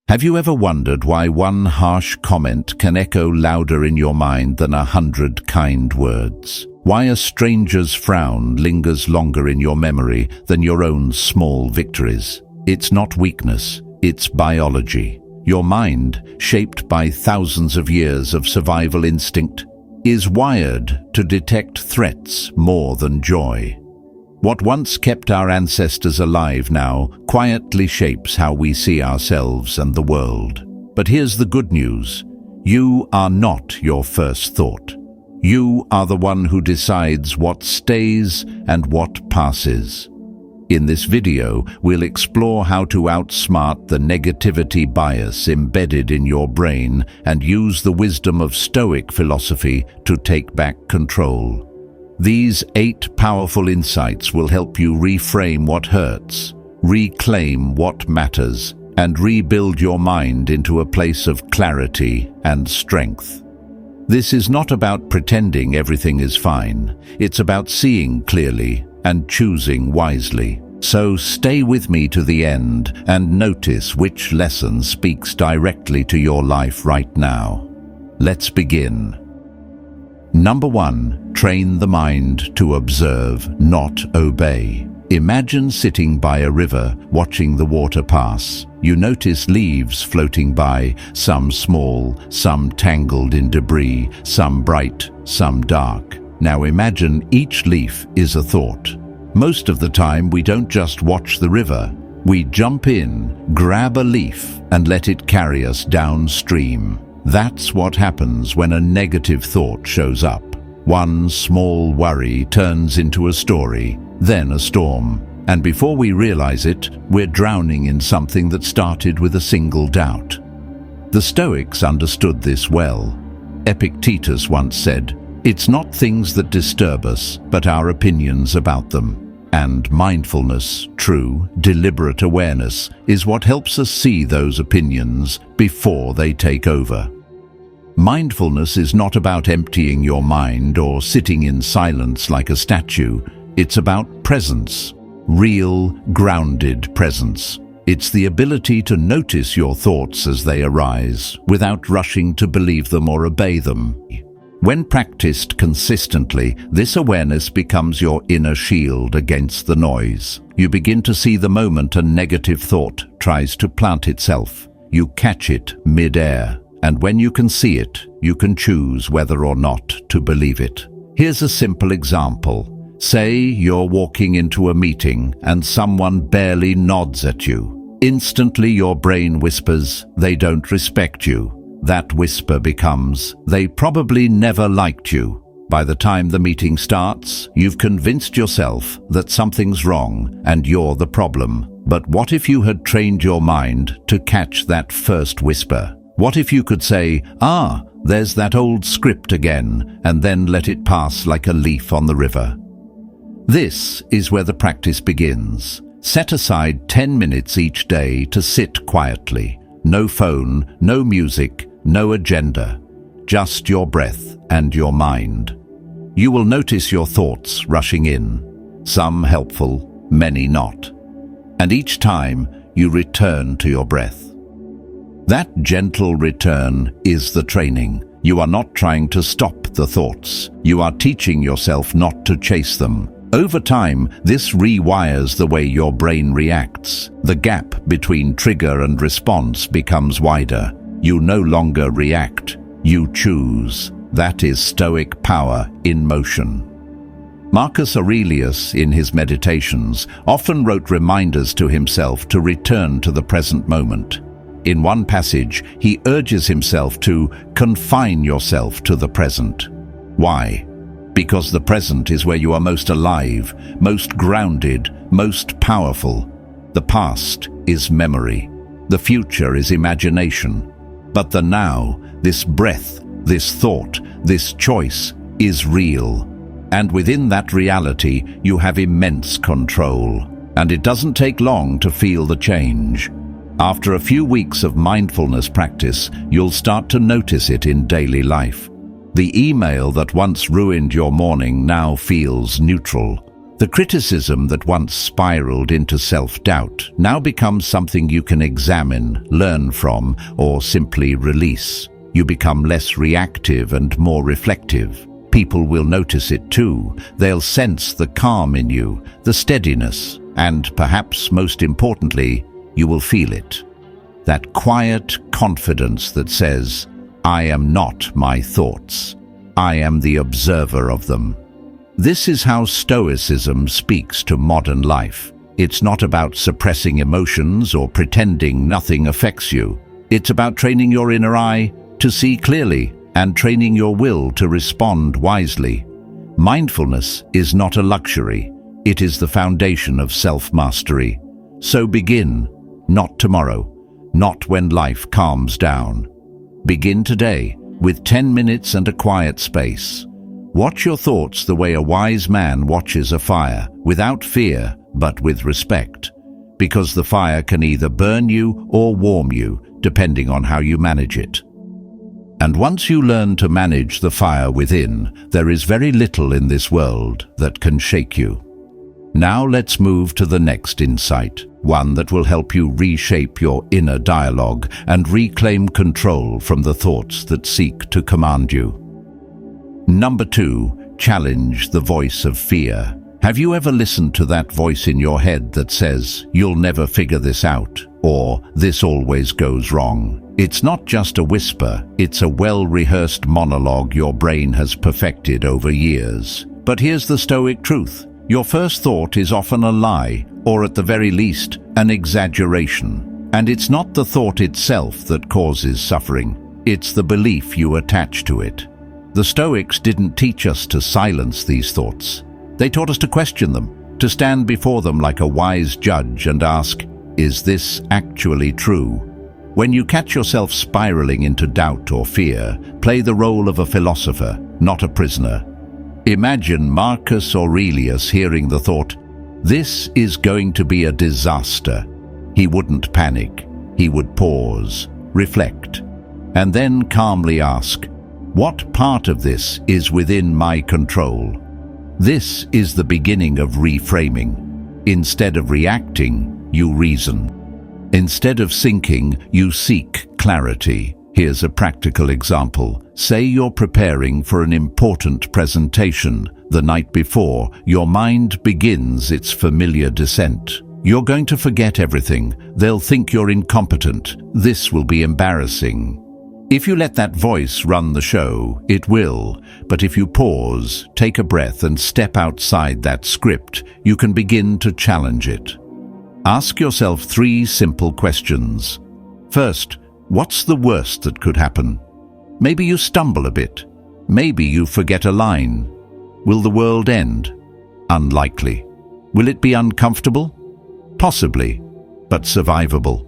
Have you ever wondered why one harsh comment can echo louder in your mind than 100 kind words? Why a stranger's frown lingers longer in your memory than your own small victories? It's not weakness, it's biology. Your mind, shaped by thousands of years of survival instinct, is wired to detect threats more than joy. What once kept our ancestors alive now quietly shapes how we see ourselves and the world. But here's the good news. You are not your first thought. You are the one who decides what stays and what passes. In this video, we'll explore how to outsmart the negativity bias embedded in your brain and use the wisdom of Stoic philosophy to take back control. These 8 powerful insights will help you reframe what hurts, reclaim what matters, and rebuild your mind into a place of clarity and strength. This is not about pretending everything is fine. It's about seeing clearly and choosing wisely. So stay with me to the end and notice which lesson speaks directly to your life right now. Let's begin. Number 1, train the mind to observe, not obey. Imagine sitting by a river, watching the water pass. You notice leaves floating by, some small, some tangled in debris, some bright, some dark. Now imagine each leaf is a thought. Most of the time we don't just watch the river. We jump in, grab a leaf, and let it carry us downstream. That's what happens when a negative thought shows up. One small worry turns into a story, then a storm. And before we realize it, we're drowning in something that started with a single doubt. The Stoics understood this well. Epictetus once said, "It's not things that disturb us, but our opinions about them." And mindfulness, true, deliberate awareness, is what helps us see those opinions before they take over. Mindfulness is not about emptying your mind or sitting in silence like a statue. It's about presence, real, grounded presence. It's the ability to notice your thoughts as they arise, without rushing to believe them or obey them. When practiced consistently, this awareness becomes your inner shield against the noise. You begin to see the moment a negative thought tries to plant itself. You catch it mid-air, and when you can see it, you can choose whether or not to believe it. Here's a simple example. Say you're walking into a meeting and someone barely nods at you. Instantly your brain whispers, "They don't respect you." That whisper becomes, "They probably never liked you." By the time the meeting starts, you've convinced yourself that something's wrong and you're the problem. But what if you had trained your mind to catch that first whisper? What if you could say, there's that old script again, and then let it pass like a leaf on the river? This is where the practice begins. Set aside 10 minutes each day to sit quietly. No phone, no music, no agenda. Just your breath and your mind. You will notice your thoughts rushing in. Some helpful, many not. And each time you return to your breath. That gentle return is the training. You are not trying to stop the thoughts. You are teaching yourself not to chase them. Over time, this rewires the way your brain reacts. The gap between trigger and response becomes wider. You no longer react, you choose. That is Stoic power in motion. Marcus Aurelius, in his meditations, often wrote reminders to himself to return to the present moment. In one passage, he urges himself to confine yourself to the present. Why? Because the present is where you are most alive, most grounded, most powerful. The past is memory. The future is imagination. But the now, this breath, this thought, this choice, is real. And within that reality, you have immense control. And it doesn't take long to feel the change. After a few weeks of mindfulness practice, you'll start to notice it in daily life. The email that once ruined your morning now feels neutral. The criticism that once spiraled into self-doubt now becomes something you can examine, learn from, or simply release. You become less reactive and more reflective. People will notice it too. They'll sense the calm in you, the steadiness, and perhaps most importantly, you will feel it. That quiet confidence that says, "I am not my thoughts. I am the observer of them." This is how Stoicism speaks to modern life. It's not about suppressing emotions or pretending nothing affects you. It's about training your inner eye to see clearly and training your will to respond wisely. Mindfulness is not a luxury. It is the foundation of self-mastery. So begin, not tomorrow, not when life calms down. Begin today with 10 minutes and a quiet space. Watch your thoughts the way a wise man watches a fire, without fear, but with respect. Because the fire can either burn you or warm you, depending on how you manage it. And once you learn to manage the fire within, there is very little in this world that can shake you. Now let's move to the next insight, one that will help you reshape your inner dialogue and reclaim control from the thoughts that seek to command you. Number 2, challenge the voice of fear. Have you ever listened to that voice in your head that says, "You'll never figure this out," or "This always goes wrong"? It's not just a whisper, it's a well-rehearsed monologue your brain has perfected over years. But here's the Stoic truth. Your first thought is often a lie, or at the very least, an exaggeration. And it's not the thought itself that causes suffering. It's the belief you attach to it. The Stoics didn't teach us to silence these thoughts. They taught us to question them, to stand before them like a wise judge and ask, "Is this actually true?" When you catch yourself spiraling into doubt or fear, play the role of a philosopher, not a prisoner. Imagine Marcus Aurelius hearing the thought, "This is going to be a disaster." He wouldn't panic. He would pause, reflect, and then calmly ask, "What part of this is within my control?" This is the beginning of reframing. Instead of reacting, you reason. Instead of sinking, you seek clarity. Here's a practical example. Say you're preparing for an important presentation. The night before, your mind begins its familiar descent. You're going to forget everything. They'll think you're incompetent. This will be embarrassing. If you let that voice run the show, it will. But if you pause, take a breath and step outside that script, you can begin to challenge it. Ask yourself 3 simple questions. First, what's the worst that could happen? Maybe you stumble a bit. Maybe you forget a line. Will the world end? Unlikely. Will it be uncomfortable? Possibly, but survivable.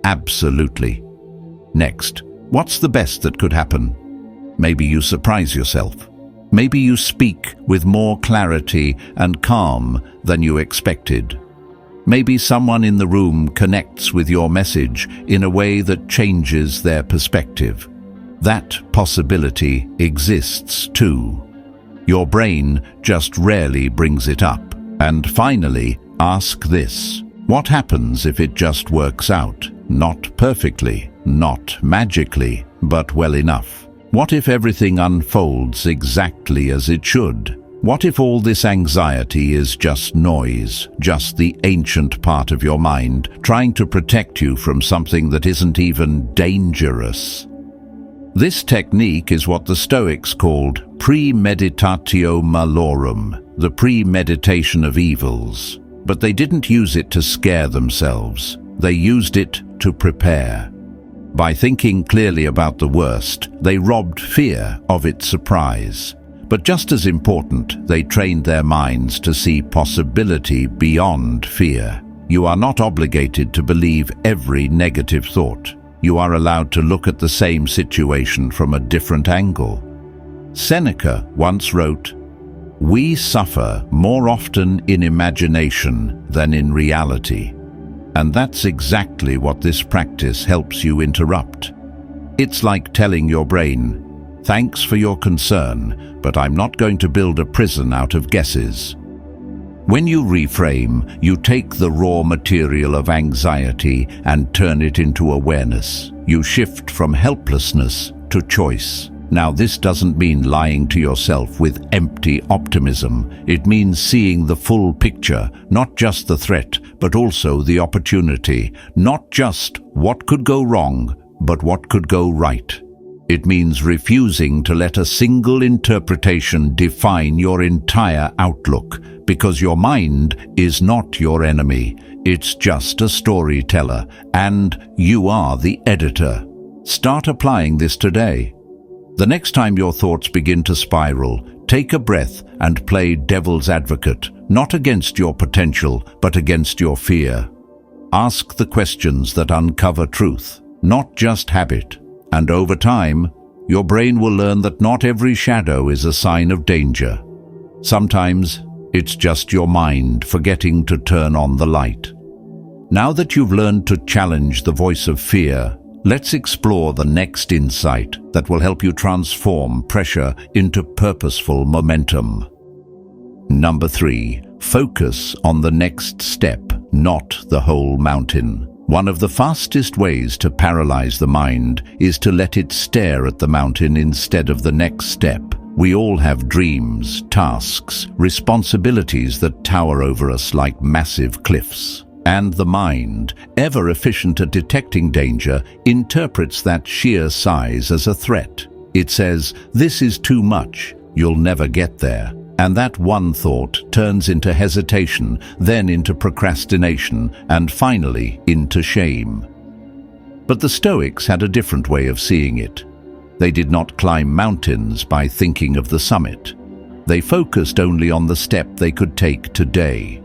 Absolutely. Next, what's the best that could happen? Maybe you surprise yourself. Maybe you speak with more clarity and calm than you expected. Maybe someone in the room connects with your message in a way that changes their perspective. That possibility exists too. Your brain just rarely brings it up. And finally, ask this. What happens if it just works out? Not perfectly, not magically, but well enough. What if everything unfolds exactly as it should? What if all this anxiety is just noise, just the ancient part of your mind trying to protect you from something that isn't even dangerous? This technique is what the Stoics called premeditatio malorum, the premeditation of evils. But they didn't use it to scare themselves. They used it to prepare. By thinking clearly about the worst, they robbed fear of its surprise. But just as important, they trained their minds to see possibility beyond fear. You are not obligated to believe every negative thought. You are allowed to look at the same situation from a different angle. Seneca once wrote, "We suffer more often in imagination than in reality." And that's exactly what this practice helps you interrupt. It's like telling your brain, "Thanks for your concern, but I'm not going to build a prison out of guesses." When you reframe, you take the raw material of anxiety and turn it into awareness. You shift from helplessness to choice. Now, this doesn't mean lying to yourself with empty optimism. It means seeing the full picture, not just the threat, but also the opportunity. Not just what could go wrong, but what could go right. It means refusing to let a single interpretation define your entire outlook, because your mind is not your enemy. It's just a storyteller, and you are the editor. Start applying this today. The next time your thoughts begin to spiral, take a breath and play devil's advocate, not against your potential, but against your fear. Ask the questions that uncover truth, not just habit. And over time, your brain will learn that not every shadow is a sign of danger. Sometimes, it's just your mind forgetting to turn on the light. Now that you've learned to challenge the voice of fear, let's explore the next insight that will help you transform pressure into purposeful momentum. Number 3, focus on the next step, not the whole mountain. One of the fastest ways to paralyze the mind is to let it stare at the mountain instead of the next step. We all have dreams, tasks, responsibilities that tower over us like massive cliffs. And the mind, ever efficient at detecting danger, interprets that sheer size as a threat. It says, "This is too much, you'll never get there." And that one thought turns into hesitation, then into procrastination, and finally into shame. But the Stoics had a different way of seeing it. They did not climb mountains by thinking of the summit. They focused only on the step they could take today.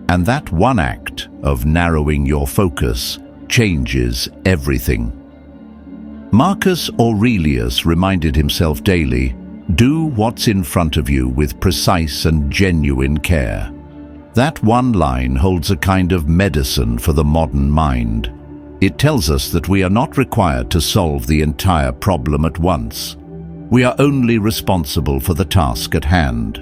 And that one act of narrowing your focus changes everything. Marcus Aurelius reminded himself daily, "Do what's in front of you with precise and genuine care." That one line holds a kind of medicine for the modern mind. It tells us that we are not required to solve the entire problem at once. We are only responsible for the task at hand.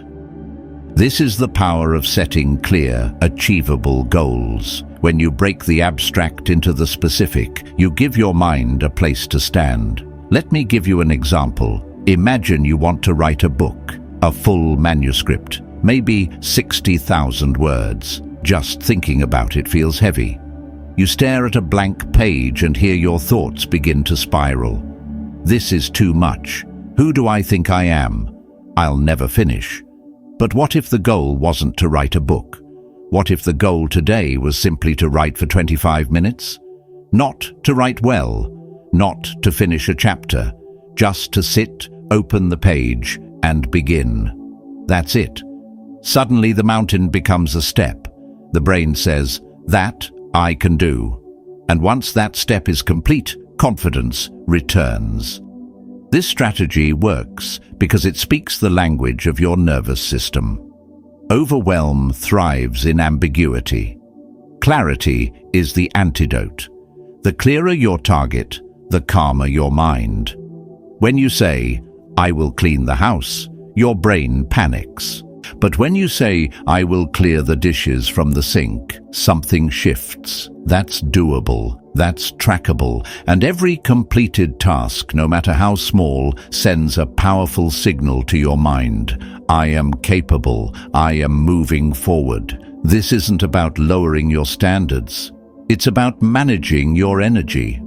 This is the power of setting clear, achievable goals. When you break the abstract into the specific, you give your mind a place to stand. Let me give you an example. Imagine you want to write a book, a full manuscript, maybe 60,000 words. Just thinking about it feels heavy. You stare at a blank page and hear your thoughts begin to spiral. This is too much. Who do I think I am? I'll never finish. But what if the goal wasn't to write a book? What if the goal today was simply to write for 25 minutes? Not to write well, not to finish a chapter, just to sit, open the page, and begin. That's it. Suddenly the mountain becomes a step. The brain says, "That I can do." And once that step is complete, confidence returns. This strategy works because it speaks the language of your nervous system. Overwhelm thrives in ambiguity. Clarity is the antidote. The clearer your target, the calmer your mind. When you say, "I will clean the house," your brain panics. But when you say, "I will clear the dishes from the sink," something shifts. That's doable, that's trackable, and every completed task, no matter how small, sends a powerful signal to your mind. I am capable, I am moving forward. This isn't about lowering your standards. It's about managing your energy.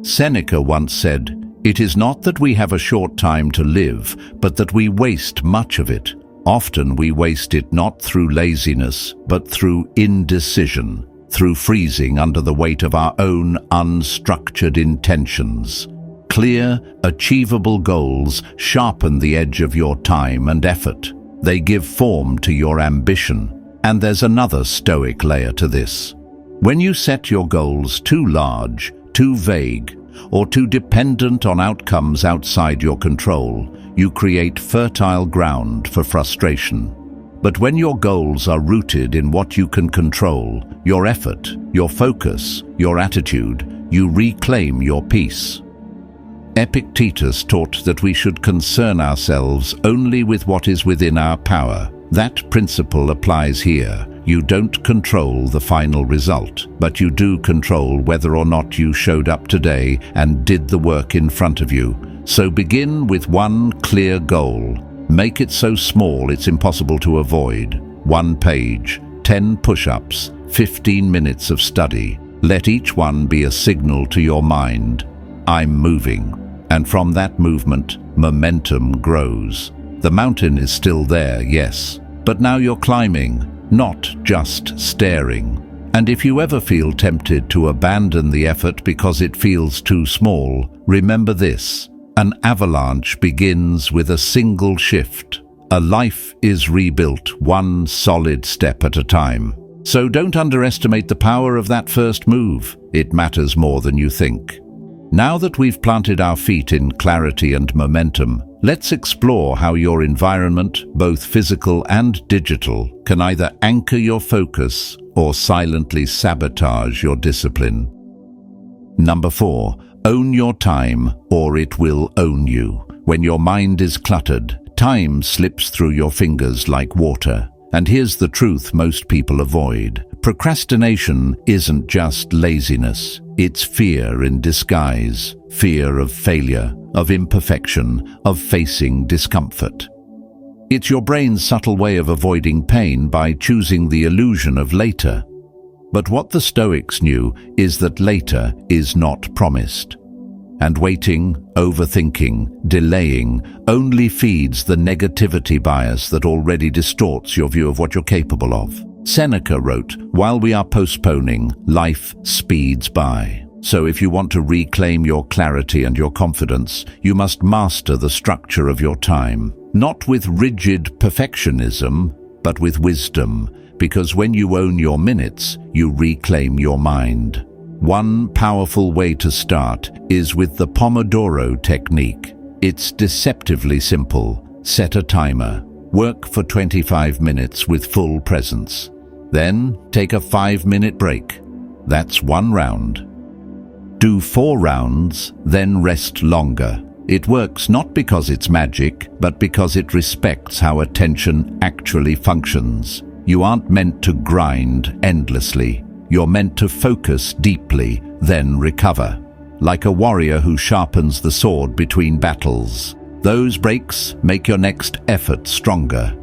Seneca once said, "It is not that we have a short time to live, but that we waste much of it. Often we waste it not through laziness, but through indecision, through freezing under the weight of our own unstructured intentions." Clear, achievable goals sharpen the edge of your time and effort. They give form to your ambition. And there's another Stoic layer to this. When you set your goals too large, too vague, or too dependent on outcomes outside your control, you create fertile ground for frustration. But when your goals are rooted in what you can control, your effort, your focus, your attitude, you reclaim your peace. Epictetus taught that we should concern ourselves only with what is within our power. That principle applies here. You don't control the final result, but you do control whether or not you showed up today and did the work in front of you. So begin with one clear goal. Make it so small it's impossible to avoid. 1 page, 10 push-ups, 15 minutes of study. Let each one be a signal to your mind. I'm moving. And from that movement, momentum grows. The mountain is still there, yes, but now you're climbing, not just staring. And if you ever feel tempted to abandon the effort because it feels too small, remember this: an avalanche begins with a single shift. A life is rebuilt one solid step at a time. So don't underestimate the power of that first move. It matters more than you think. Now that we've planted our feet in clarity and momentum, let's explore how your environment, both physical and digital, can either anchor your focus or silently sabotage your discipline. Number 4, own your time or it will own you. When your mind is cluttered, time slips through your fingers like water. And here's the truth most people avoid. Procrastination isn't just laziness. It's fear in disguise. Fear of failure, of imperfection, of facing discomfort. It's your brain's subtle way of avoiding pain by choosing the illusion of later. But what the Stoics knew is that later is not promised. And waiting, overthinking, delaying only feeds the negativity bias that already distorts your view of what you're capable of. Seneca wrote, "While we are postponing, life speeds by." So if you want to reclaim your clarity and your confidence, you must master the structure of your time. Not with rigid perfectionism, but with wisdom, because when you own your minutes, you reclaim your mind. One powerful way to start is with the Pomodoro technique. It's deceptively simple. Set a timer. Work for 25 minutes with full presence. Then take a 5-minute break. That's 1 round. Do 4 rounds, then rest longer. It works not because it's magic, but because it respects how attention actually functions. You aren't meant to grind endlessly. You're meant to focus deeply, then recover. Like a warrior who sharpens the sword between battles. Those breaks make your next effort stronger.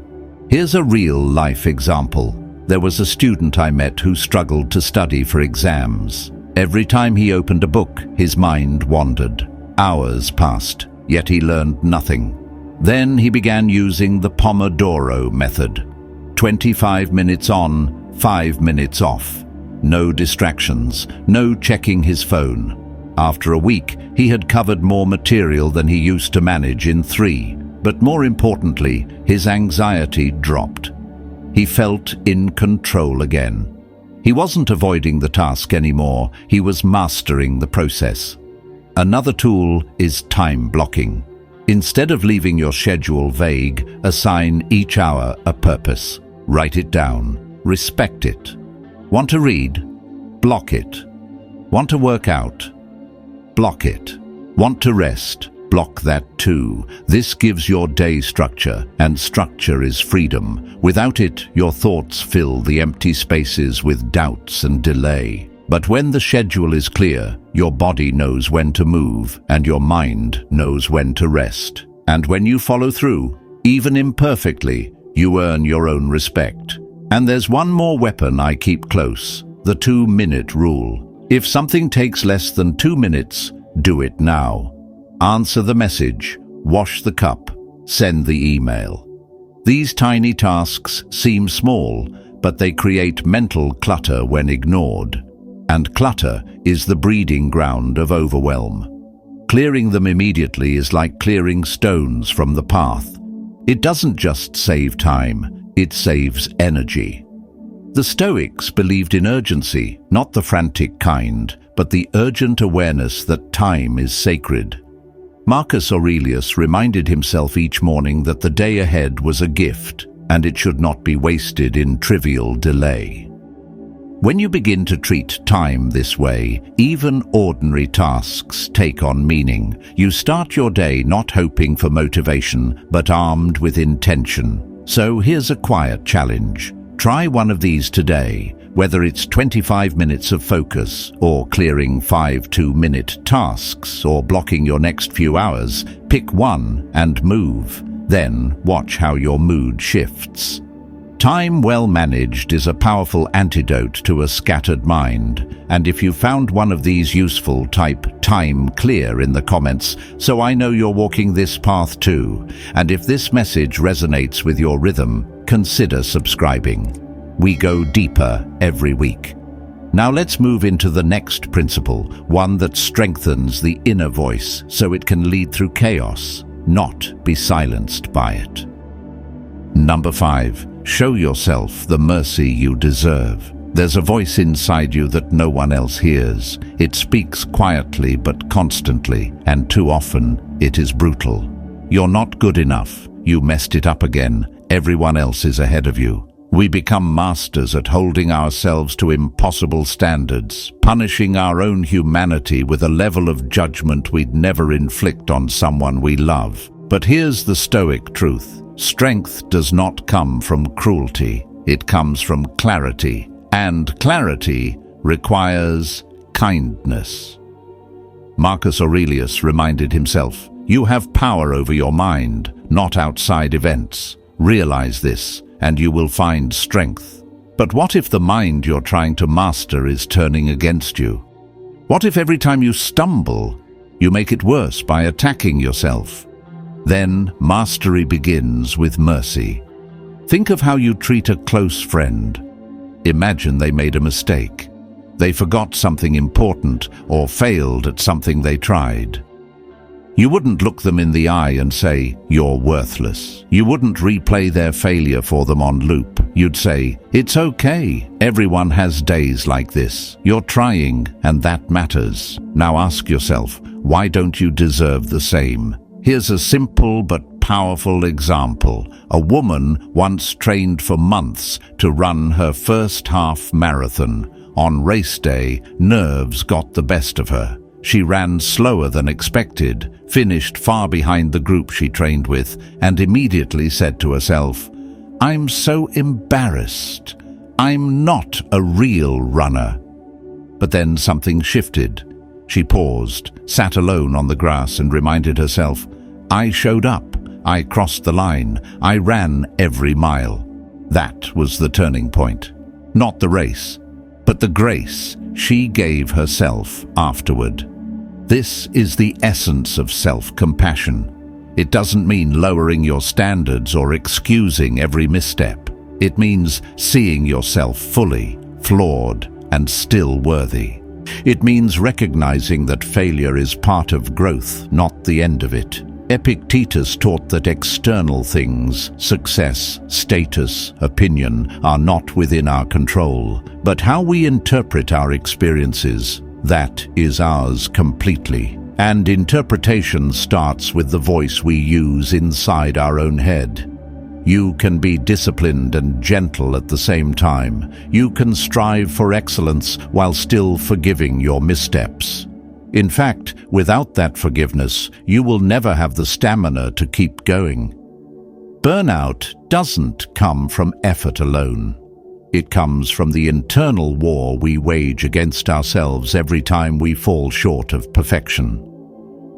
Here's a real-life example. There was a student I met who struggled to study for exams. Every time he opened a book, his mind wandered. Hours passed, yet he learned nothing. Then he began using the Pomodoro method. 25 minutes on, 5 minutes off. No distractions, no checking his phone. After a week, he had covered more material than he used to manage in 3. But more importantly, his anxiety dropped. He felt in control again. He wasn't avoiding the task anymore, he was mastering the process. Another tool is time blocking. Instead of leaving your schedule vague, assign each hour a purpose. Write it down. Respect it. Want to read? Block it. Want to work out? Block it. Want to rest? Block that too. This gives your day structure, and structure is freedom. Without it, your thoughts fill the empty spaces with doubts and delay. But when the schedule is clear, your body knows when to move, and your mind knows when to rest. And when you follow through, even imperfectly, you earn your own respect. And there's one more weapon I keep close, the 2-minute rule. If something takes less than 2 minutes, do it now. Answer the message, wash the cup, send the email. These tiny tasks seem small, but they create mental clutter when ignored. And clutter is the breeding ground of overwhelm. Clearing them immediately is like clearing stones from the path. It doesn't just save time. It saves energy. The Stoics believed in urgency, not the frantic kind, but the urgent awareness that time is sacred. Marcus Aurelius reminded himself each morning that the day ahead was a gift, and it should not be wasted in trivial delay. When you begin to treat time this way, even ordinary tasks take on meaning. You start your day not hoping for motivation, but armed with intention. So here's a quiet challenge. Try one of these today, whether it's 25 minutes of focus, or clearing 5 2-minute tasks, or blocking your next few hours. Pick one and move. Then watch how your mood shifts. Time well managed is a powerful antidote to a scattered mind, and if you found one of these useful, type "time clear" in the comments so I know you're walking this path too. And if this message resonates with your rhythm, consider subscribing. We go deeper every week. Now let's move into the next principle, one that strengthens the inner voice so it can lead through chaos, not be silenced by it. Number 5. Show yourself the mercy you deserve. There's a voice inside you that no one else hears. It speaks quietly but constantly, and too often it is brutal. You're not good enough. You messed it up again. Everyone else is ahead of you. We become masters at holding ourselves to impossible standards, punishing our own humanity with a level of judgment we'd never inflict on someone we love. But here's the Stoic truth. Strength does not come from cruelty. It comes from clarity. And clarity requires kindness. Marcus Aurelius reminded himself, "You have power over your mind, not outside events. Realize this, and you will find strength." But what if the mind you're trying to master is turning against you? What if every time you stumble, you make it worse by attacking yourself? Then mastery begins with mercy. Think of how you treat a close friend. Imagine they made a mistake. They forgot something important or failed at something they tried. You wouldn't look them in the eye and say, "You're worthless." You wouldn't replay their failure for them on loop. You'd say, "It's okay. Everyone has days like this. You're trying, and that matters. Now ask yourself, why don't you deserve the same?" Here's a simple but powerful example. A woman once trained for months to run her first half marathon. On race day, nerves got the best of her. She ran slower than expected, finished far behind the group she trained with, and immediately said to herself, "I'm so embarrassed. I'm not a real runner." But then something shifted. She paused, sat alone on the grass, and reminded herself, "I showed up. I crossed the line. I ran every mile." That was the turning point. Not the race, but the grace she gave herself afterward. This is the essence of self-compassion. It doesn't mean lowering your standards or excusing every misstep. It means seeing yourself fully, flawed, and still worthy. It means recognizing that failure is part of growth, not the end of it. Epictetus taught that external things, success, status, opinion, are not within our control, but how we interpret our experiences, that is ours completely. And interpretation starts with the voice we use inside our own head. You can be disciplined and gentle at the same time. You can strive for excellence while still forgiving your missteps. In fact, without that forgiveness, you will never have the stamina to keep going. Burnout doesn't come from effort alone. It comes from the internal war we wage against ourselves every time we fall short of perfection.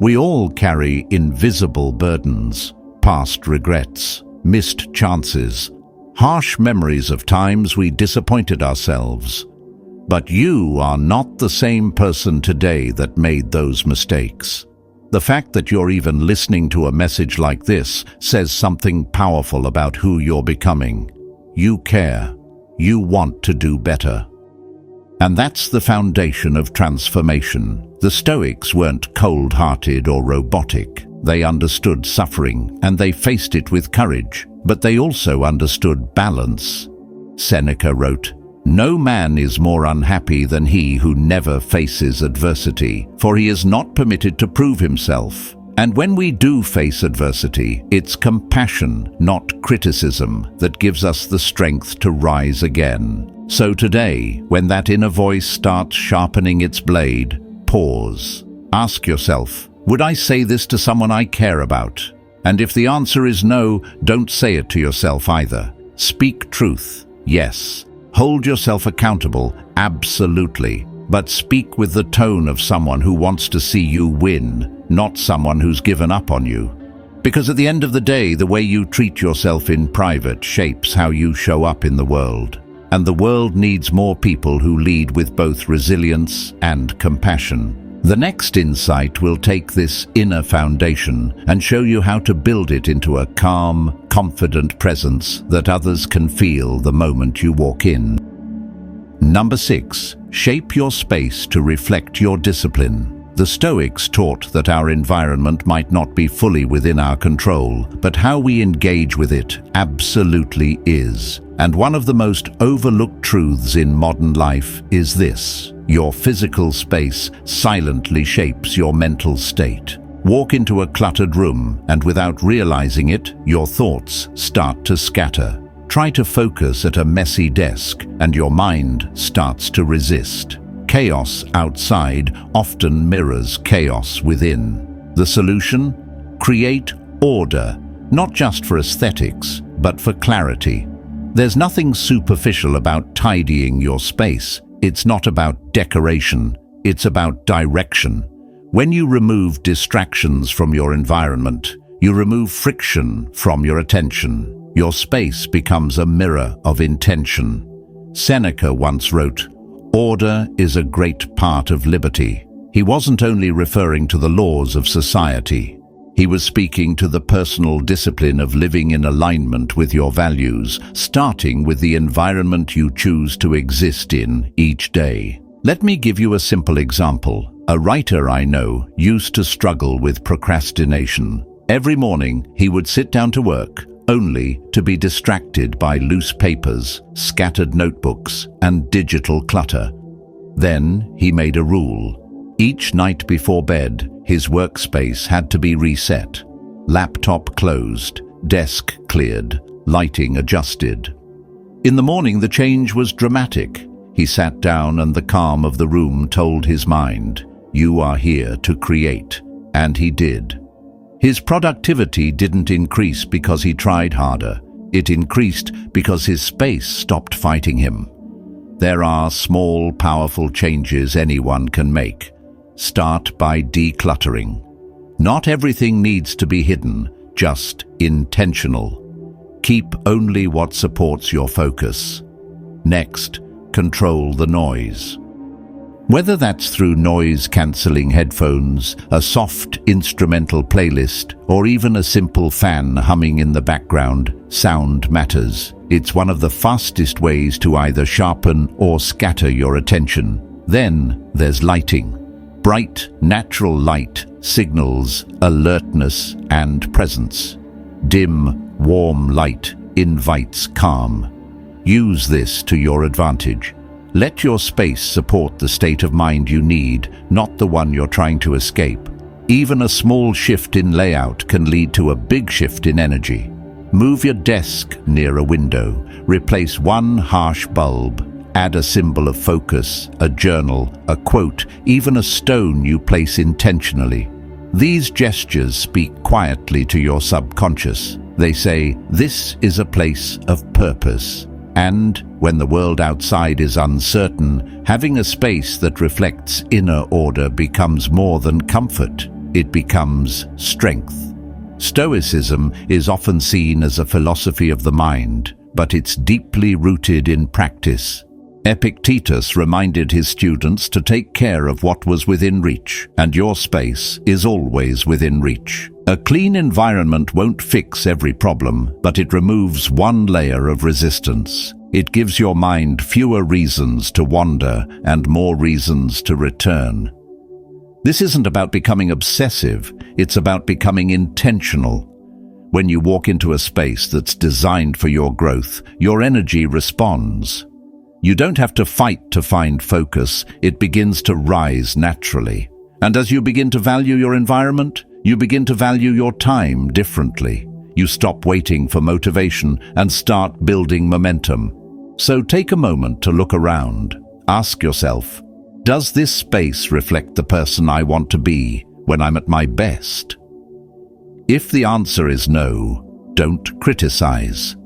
We all carry invisible burdens, past regrets, missed chances, harsh memories of times we disappointed ourselves. But you are not the same person today that made those mistakes. The fact that you're even listening to a message like this says something powerful about who you're becoming. You care. You want to do better. And that's the foundation of transformation. The Stoics weren't cold-hearted or robotic. They understood suffering, and they faced it with courage. But they also understood balance. Seneca wrote, "No man is more unhappy than he who never faces adversity, for he is not permitted to prove himself." And when we do face adversity, it's compassion, not criticism, that gives us the strength to rise again. So today, when that inner voice starts sharpening its blade, pause. Ask yourself, would I say this to someone I care about? And if the answer is no, don't say it to yourself either. Speak truth, yes. Hold yourself accountable, absolutely. But speak with the tone of someone who wants to see you win, not someone who's given up on you. Because at the end of the day, the way you treat yourself in private shapes how you show up in the world. And the world needs more people who lead with both resilience and compassion. The next insight will take this inner foundation and show you how to build it into a calm, confident presence that others can feel the moment you walk in. Number 6. Shape your space to reflect your discipline. The Stoics taught that our environment might not be fully within our control, but how we engage with it absolutely is. And one of the most overlooked truths in modern life is this: your physical space silently shapes your mental state. Walk into a cluttered room, and without realizing it, your thoughts start to scatter. Try to focus at a messy desk, and your mind starts to resist. Chaos outside often mirrors chaos within. The solution? Create order, not just for aesthetics, but for clarity. There's nothing superficial about tidying your space. It's not about decoration, it's about direction. When you remove distractions from your environment, you remove friction from your attention. Your space becomes a mirror of intention. Seneca once wrote, "Order is a great part of liberty." He wasn't only referring to the laws of society. He was speaking to the personal discipline of living in alignment with your values, starting with the environment you choose to exist in each day. Let me give you a simple example. A writer I know used to struggle with procrastination. Every morning, he would sit down to work, only to be distracted by loose papers, scattered notebooks, and digital clutter. Then he made a rule. Each night before bed, his workspace had to be reset. Laptop closed, desk cleared, lighting adjusted. In the morning, the change was dramatic. He sat down and the calm of the room told his mind, "You are here to create." And he did. His productivity didn't increase because he tried harder. It increased because his space stopped fighting him. There are small, powerful changes anyone can make. Start by decluttering. Not everything needs to be hidden, just intentional. Keep only what supports your focus. Next, control the noise. Whether that's through noise-cancelling headphones, a soft instrumental playlist, or even a simple fan humming in the background, sound matters. It's one of the fastest ways to either sharpen or scatter your attention. Then there's lighting. Bright, natural light signals alertness and presence. Dim, warm light invites calm. Use this to your advantage. Let your space support the state of mind you need, not the one you're trying to escape. Even a small shift in layout can lead to a big shift in energy. Move your desk near a window. Replace one harsh bulb. Add a symbol of focus, a journal, a quote, even a stone you place intentionally. These gestures speak quietly to your subconscious. They say, "This is a place of purpose." And when the world outside is uncertain, having a space that reflects inner order becomes more than comfort. It becomes strength. Stoicism is often seen as a philosophy of the mind, but it's deeply rooted in practice. Epictetus reminded his students to take care of what was within reach, and your space is always within reach. A clean environment won't fix every problem, but it removes one layer of resistance. It gives your mind fewer reasons to wander and more reasons to return. This isn't about becoming obsessive, it's about becoming intentional. When you walk into a space that's designed for your growth, your energy responds. You don't have to fight to find focus, it begins to rise naturally. And as you begin to value your environment, you begin to value your time differently. You stop waiting for motivation and start building momentum. So take a moment to look around. Ask yourself, does this space reflect the person I want to be when I'm at my best? If the answer is no, don't criticize.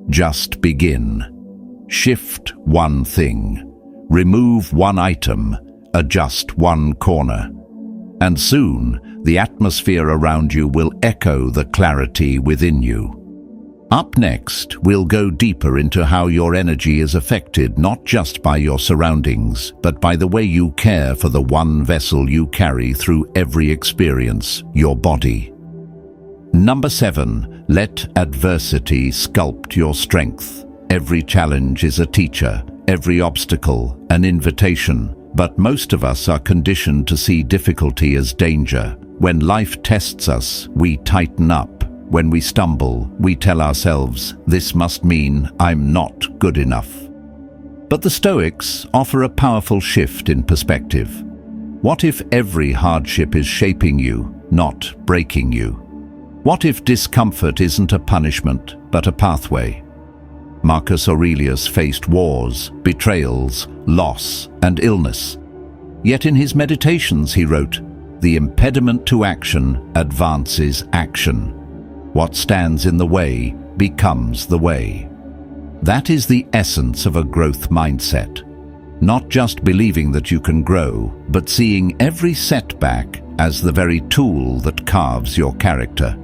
Just begin. Shift one thing. Remove one item. Adjust one corner. And soon, the atmosphere around you will echo the clarity within you. Up next, we'll go deeper into how your energy is affected not just by your surroundings, but by the way you care for the one vessel you carry through every experience, your body. Number 7, let adversity sculpt your strength. Every challenge is a teacher, every obstacle an invitation, but most of us are conditioned to see difficulty as danger. When life tests us, we tighten up. When we stumble, we tell ourselves, this must mean I'm not good enough. But the Stoics offer a powerful shift in perspective. What if every hardship is shaping you, not breaking you? What if discomfort isn't a punishment, but a pathway? Marcus Aurelius faced wars, betrayals, loss, and illness. Yet in his meditations he wrote, "The impediment to action advances action. What stands in the way becomes the way." That is the essence of a growth mindset. Not just believing that you can grow, but seeing every setback as the very tool that carves your character.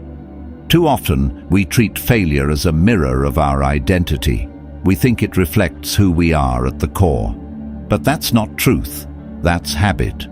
Too often, we treat failure as a mirror of our identity. We think it reflects who we are at the core. But that's not truth, that's habit.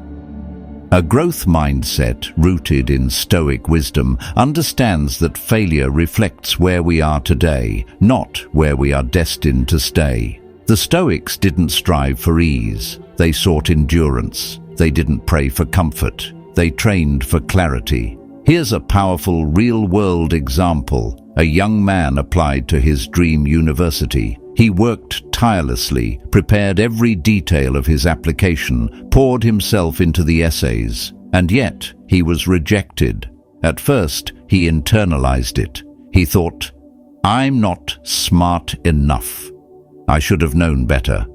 A growth mindset rooted in Stoic wisdom understands that failure reflects where we are today, not where we are destined to stay. The Stoics didn't strive for ease. They sought endurance. They didn't pray for comfort. They trained for clarity. Here's a powerful real-world example. A young man applied to his dream university. He worked tirelessly, prepared every detail of his application, poured himself into the essays, and yet he was rejected. At first, he internalized it. He thought, "I'm not smart enough. I should have known better."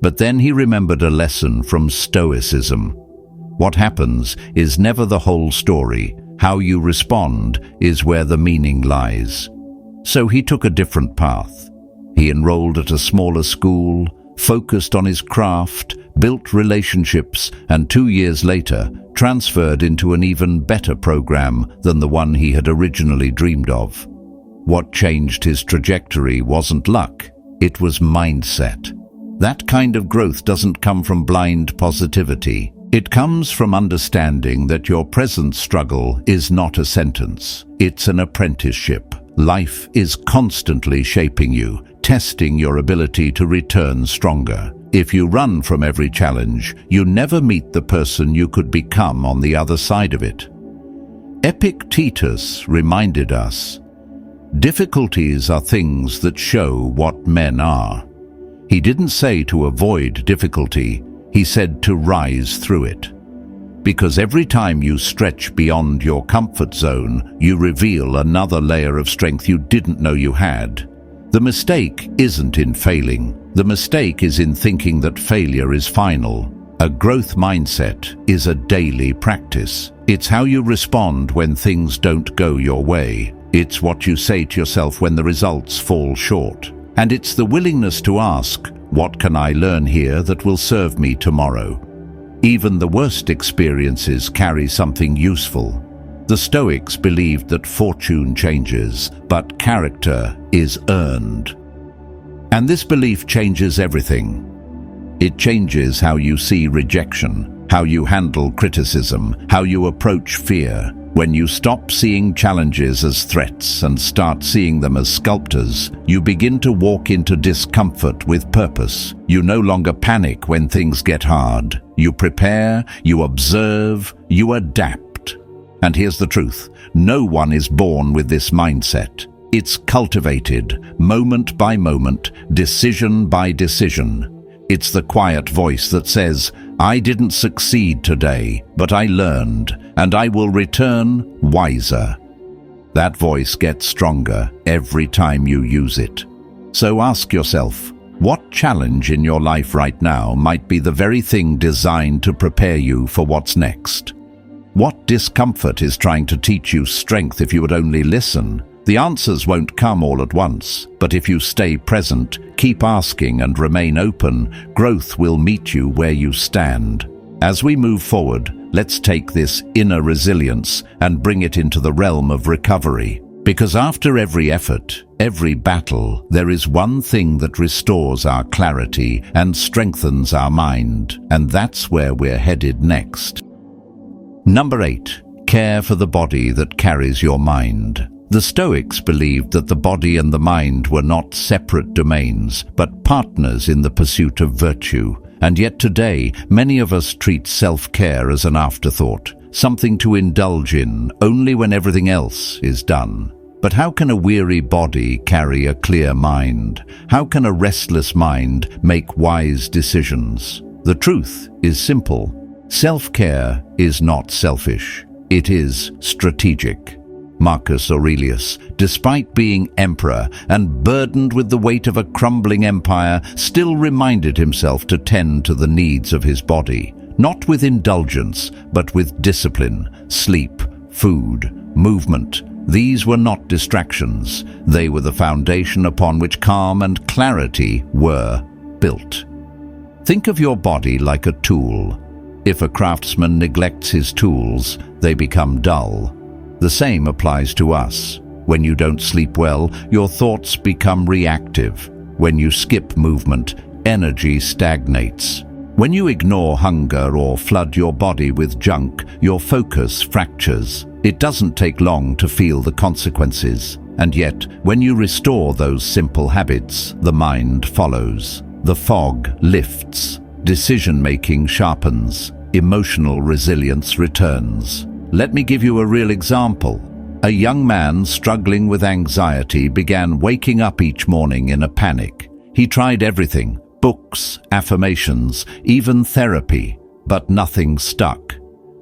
But then he remembered a lesson from Stoicism. What happens is never the whole story. How you respond is where the meaning lies. So he took a different path. He enrolled at a smaller school, focused on his craft, built relationships, and 2 years later transferred into an even better program than the one he had originally dreamed of. What changed his trajectory wasn't luck, it was mindset. That kind of growth doesn't come from blind positivity. It comes from understanding that your present struggle is not a sentence, it's an apprenticeship. Life is constantly shaping you, testing your ability to return stronger. If you run from every challenge, you never meet the person you could become on the other side of it. Epictetus reminded us, difficulties are things that show what men are. He didn't say to avoid difficulty, he said to rise through it. Because every time you stretch beyond your comfort zone, you reveal another layer of strength you didn't know you had. The mistake isn't in failing. The mistake is in thinking that failure is final. A growth mindset is a daily practice. It's how you respond when things don't go your way. It's what you say to yourself when the results fall short. And it's the willingness to ask, what can I learn here that will serve me tomorrow? Even the worst experiences carry something useful. The Stoics believed that fortune changes, but character is earned. And this belief changes everything. It changes how you see rejection, how you handle criticism, how you approach fear. When you stop seeing challenges as threats and start seeing them as sculptors, you begin to walk into discomfort with purpose. You no longer panic when things get hard. You prepare, you observe, you adapt. And here's the truth, no one is born with this mindset. It's cultivated, moment by moment, decision by decision. It's the quiet voice that says, I didn't succeed today, but I learned, and I will return wiser. That voice gets stronger every time you use it. So ask yourself, what challenge in your life right now might be the very thing designed to prepare you for what's next? What discomfort is trying to teach you strength if you would only listen? The answers won't come all at once, but if you stay present, keep asking and remain open, growth will meet you where you stand. As we move forward, let's take this inner resilience and bring it into the realm of recovery. Because after every effort, every battle, there is one thing that restores our clarity and strengthens our mind, and that's where we're headed next. Number 8. Care for the body that carries your mind. The Stoics believed that the body and the mind were not separate domains, but partners in the pursuit of virtue. And yet today, many of us treat self-care as an afterthought, something to indulge in only when everything else is done. But how can a weary body carry a clear mind? How can a restless mind make wise decisions? The truth is simple. Self-care is not selfish. It is strategic. Marcus Aurelius, despite being emperor and burdened with the weight of a crumbling empire, still reminded himself to tend to the needs of his body, not with indulgence, but with discipline, sleep, food, movement. These were not distractions. They were the foundation upon which calm and clarity were built. Think of your body like a tool. If a craftsman neglects his tools, they become dull. The same applies to us. When you don't sleep well, your thoughts become reactive. When you skip movement, energy stagnates. When you ignore hunger or flood your body with junk, your focus fractures. It doesn't take long to feel the consequences. And yet, when you restore those simple habits, the mind follows. The fog lifts. Decision-making sharpens. Emotional resilience returns. Let me give you a real example. A young man struggling with anxiety began waking up each morning in a panic. He tried everything, books, affirmations, even therapy, but nothing stuck.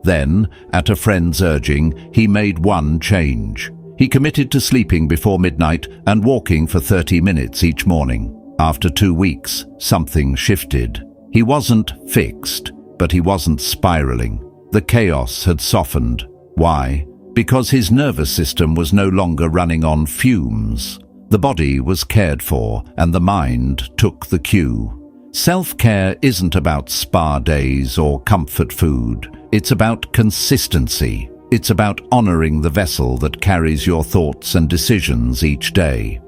Then, at a friend's urging, he made one change. He committed to sleeping before midnight and walking for 30 minutes each morning. After 2 weeks, something shifted. He wasn't fixed, but he wasn't spiraling. The chaos had softened. Why? Because his nervous system was no longer running on fumes. The body was cared for, and the mind took the cue. Self-care isn't about spa days or comfort food. It's about consistency. It's about honoring the vessel that carries your thoughts and decisions each day.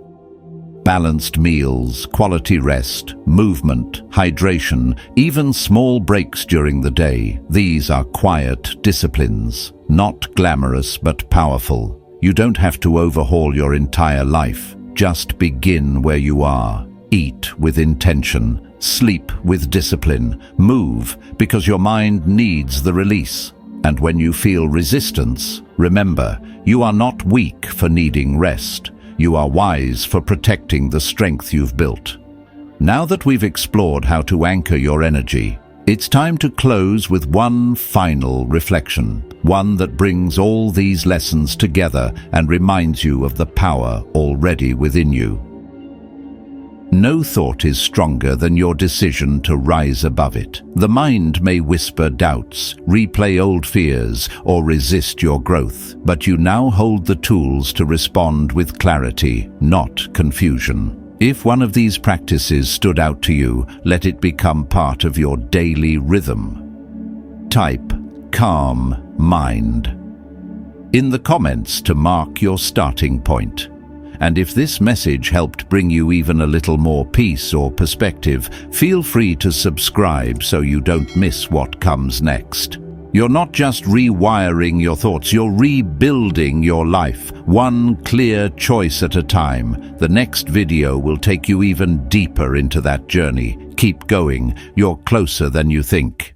Balanced meals, quality rest, movement, hydration, even small breaks during the day. These are quiet disciplines, not glamorous but powerful. You don't have to overhaul your entire life. Just begin where you are. Eat with intention, sleep with discipline, move because your mind needs the release. And when you feel resistance, remember, you are not weak for needing rest. You are wise for protecting the strength you've built. Now that we've explored how to anchor your energy, it's time to close with one final reflection, one that brings all these lessons together and reminds you of the power already within you. No thought is stronger than your decision to rise above it. The mind may whisper doubts, replay old fears, or resist your growth, but you now hold the tools to respond with clarity, not confusion. If one of these practices stood out to you, let it become part of your daily rhythm. Type calm mind in the comments to mark your starting point. And if this message helped bring you even a little more peace or perspective, feel free to subscribe so you don't miss what comes next. You're not just rewiring your thoughts, you're rebuilding your life, one clear choice at a time. The next video will take you even deeper into that journey. Keep going, you're closer than you think.